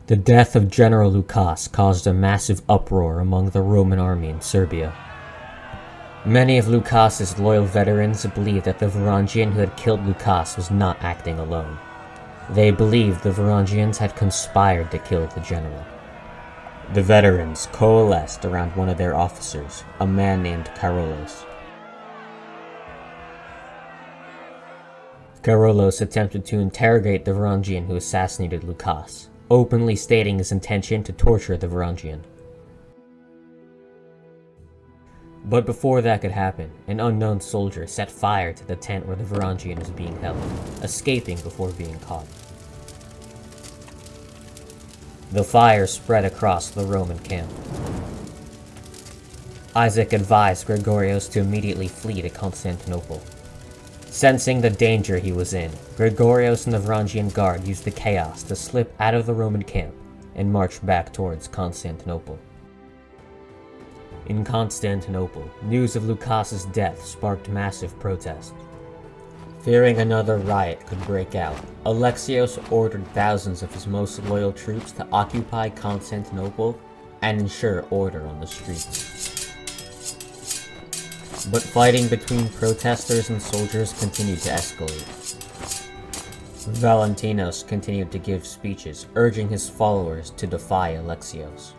The death of General Lukas caused a massive uproar among the Roman army in Serbia. Many of Lukas's loyal veterans believed that the Varangian who had killed Lukas was not acting alone. They believed the Varangians had conspired to kill the general. The veterans coalesced around one of their officers, a man named Carolus. Carolus attempted to interrogate the Varangian who assassinated Lukas, openly stating his intention to torture the Varangian. But before that could happen, an unknown soldier set fire to the tent where the Varangian was being held, escaping before being caught. The fire spread across the Roman camp. Isaac advised Gregorios to immediately flee to Constantinople. Sensing the danger he was in, Gregorios and the Varangian guard used the chaos to slip out of the Roman camp and march back towards Constantinople. In Constantinople, news of Lukas's death sparked massive protest. Fearing another riot could break out, Alexios ordered thousands of his most loyal troops to occupy Constantinople and ensure order on the streets. But fighting between protesters and soldiers continued to escalate. Valentinos continued to give speeches urging his followers to defy Alexios.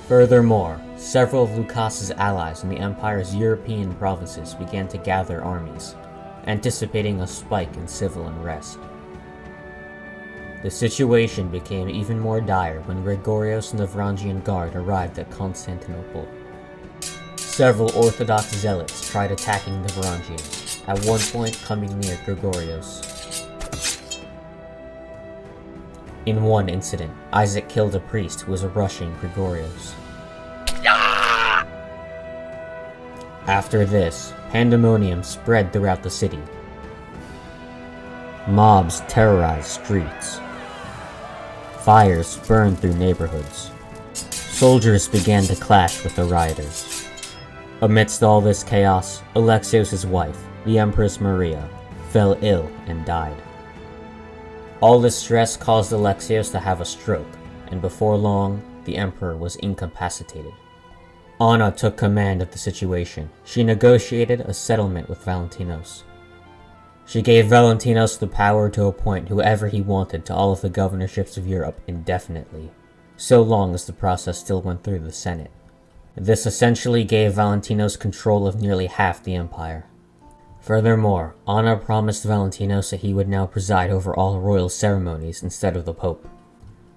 Furthermore, several of Lukas's allies in the Empire's European provinces began to gather armies, anticipating a spike in civil unrest. The situation became even more dire when Gregorios and the Varangian Guard arrived at Constantinople. Several Orthodox zealots tried attacking the Varangians, at one point coming near Gregorios. In one incident, Isaac killed a priest who was rushing Gregorios. After this, pandemonium spread throughout the city. Mobs terrorized streets. Fires burned through neighborhoods. Soldiers began to clash with the rioters. Amidst all this chaos, Alexios' wife, the Empress Maria, fell ill and died. All this stress caused Alexios to have a stroke, and before long, the emperor was incapacitated. Anna took command of the situation. She negotiated a settlement with Valentinos. She gave Valentinos the power to appoint whoever he wanted to all of the governorships of Europe indefinitely, so long as the process still went through the Senate. This essentially gave Valentinos control of nearly half the empire. Furthermore, Anna promised Valentinos that he would now preside over all royal ceremonies instead of the Pope.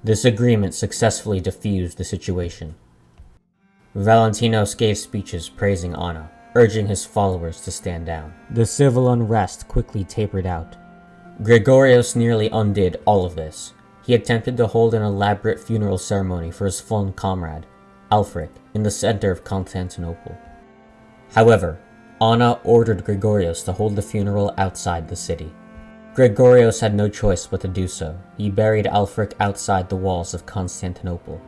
This agreement successfully diffused the situation. Valentinos gave speeches praising Anna, urging his followers to stand down. The civil unrest quickly tapered out. Gregorios nearly undid all of this. He attempted to hold an elaborate funeral ceremony for his fallen comrade, Alfric, in the center of Constantinople. However, Anna ordered Gregorios to hold the funeral outside the city. Gregorios had no choice but to do so. He buried Alfric outside the walls of Constantinople.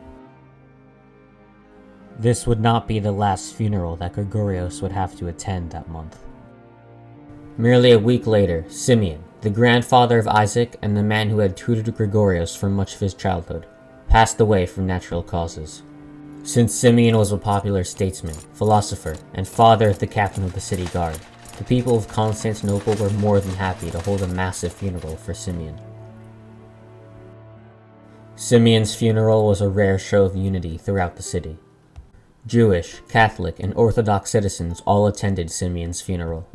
This would not be the last funeral that Gregorios would have to attend that month. Merely a week later, Simeon, the grandfather of Isaac and the man who had tutored Gregorios for much of his childhood, passed away from natural causes. Since Simeon was a popular statesman, philosopher, and father of the captain of the city guard, the people of Constantinople were more than happy to hold a massive funeral for Simeon. Simeon's funeral was a rare show of unity throughout the city. Jewish, Catholic, and Orthodox citizens all attended Simeon's funeral.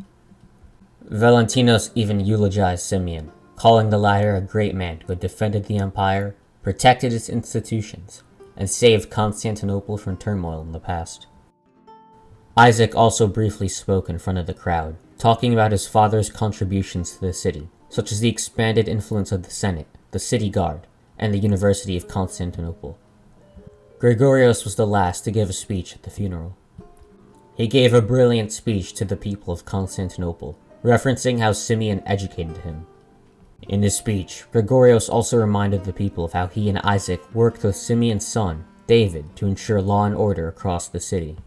Valentinos even eulogized Simeon, calling the latter a great man who had defended the empire, protected its institutions, and saved Constantinople from turmoil in the past. Isaac also briefly spoke in front of the crowd, talking about his father's contributions to the city, such as the expanded influence of the Senate, the city guard, and the University of Constantinople. Gregorios was the last to give a speech at the funeral. He gave a brilliant speech to the people of Constantinople, referencing how Simeon educated him. In his speech, Gregorios also reminded the people of how he and Isaac worked with Simeon's son, David, to ensure law and order across the city.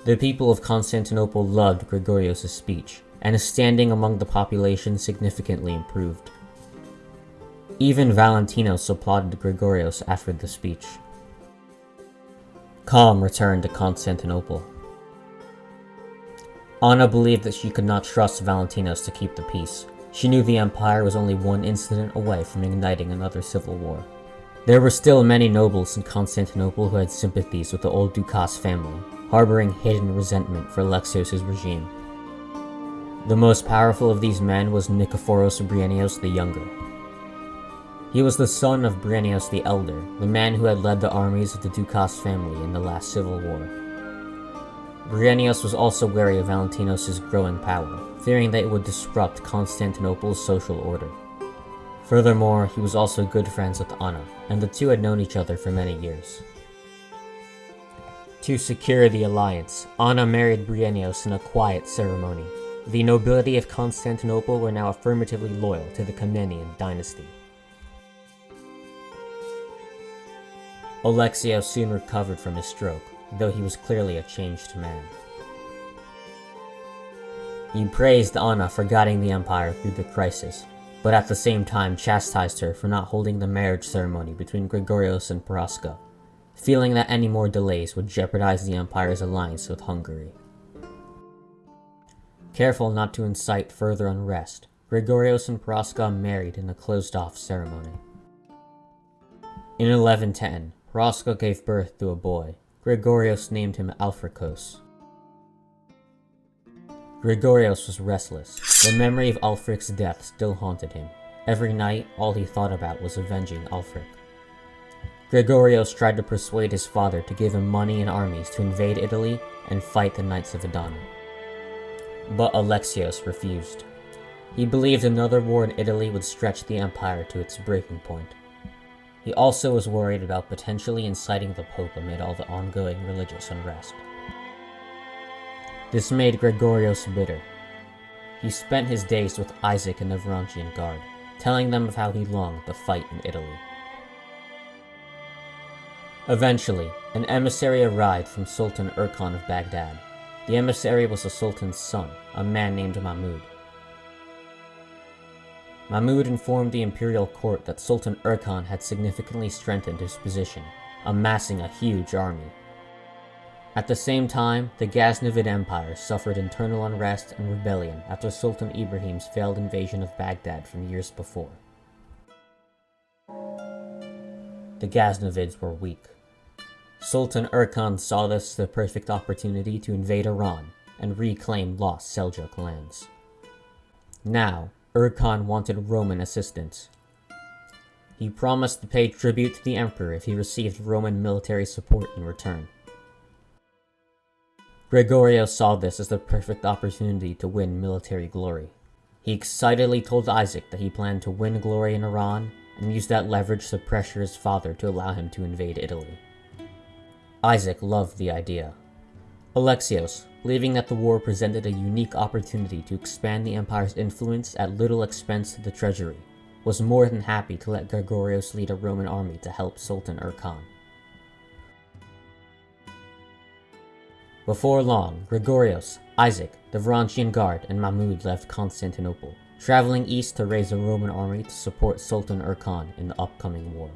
The people of Constantinople loved Gregorios' speech, and his standing among the population significantly improved. Even Valentinos applauded Gregorios after the speech. Calm returned to Constantinople. Anna believed that she could not trust Valentinos to keep the peace. She knew the empire was only one incident away from igniting another civil war. There were still many nobles in Constantinople who had sympathies with the old Lukas family, harboring hidden resentment for Alexios' regime. The most powerful of these men was Nikephoros Bryennios the Younger. He was the son of Bryennios the Elder, the man who had led the armies of the Dukas family in the last civil war. Bryennios was also wary of Valentinos' growing power, fearing that it would disrupt Constantinople's social order. Furthermore, he was also good friends with Anna, and the two had known each other for many years. To secure the alliance, Anna married Bryennios in a quiet ceremony. The nobility of Constantinople were now affirmatively loyal to the Komnenian dynasty. Alexios soon recovered from his stroke, though he was clearly a changed man. He praised Anna for guiding the empire through the crisis, but at the same time chastised her for not holding the marriage ceremony between Gregorios and Paraska, feeling that any more delays would jeopardize the empire's alliance with Hungary. Careful not to incite further unrest, Gregorios and Paraska married in a closed-off ceremony. In 1110, Paraska gave birth to a boy. Gregorios named him Alfricos. Gregorios was restless. The memory of Alfric's death still haunted him. Every night, all he thought about was avenging Alfric. Gregorios tried to persuade his father to give him money and armies to invade Italy and fight the Knights of Adana. But Alexios refused. He believed another war in Italy would stretch the empire to its breaking point. He also was worried about potentially inciting the Pope amid all the ongoing religious unrest. This made Gregorios bitter. He spent his days with Isaac and the Varangian Guard, telling them of how he longed to fight in Italy. Eventually, an emissary arrived from Sultan Erkan of Baghdad. The emissary was the Sultan's son, a man named Mahmud. Mahmud informed the imperial court that Sultan Erkan had significantly strengthened his position, amassing a huge army. At the same time, the Ghaznavid Empire suffered internal unrest and rebellion after Sultan Ibrahim's failed invasion of Baghdad from years before. The Ghaznavids were weak. Sultan Erkan saw this as the perfect opportunity to invade Iran and reclaim lost Seljuk lands. Now, Erkan wanted Roman assistance. He promised to pay tribute to the emperor if he received Roman military support in return. Gregorios saw this as the perfect opportunity to win military glory. He excitedly told Isaac that he planned to win glory in Iran and use that leverage to pressure his father to allow him to invade Italy. Isaac loved the idea. Alexios, believing that the war presented a unique opportunity to expand the empire's influence at little expense to the treasury, was more than happy to let Gregorios lead a Roman army to help Sultan Erkan. Before long, Gregorios, Isaac, the Varangian Guard, and Mahmud left Constantinople, traveling east to raise a Roman army to support Sultan Erkan in the upcoming war.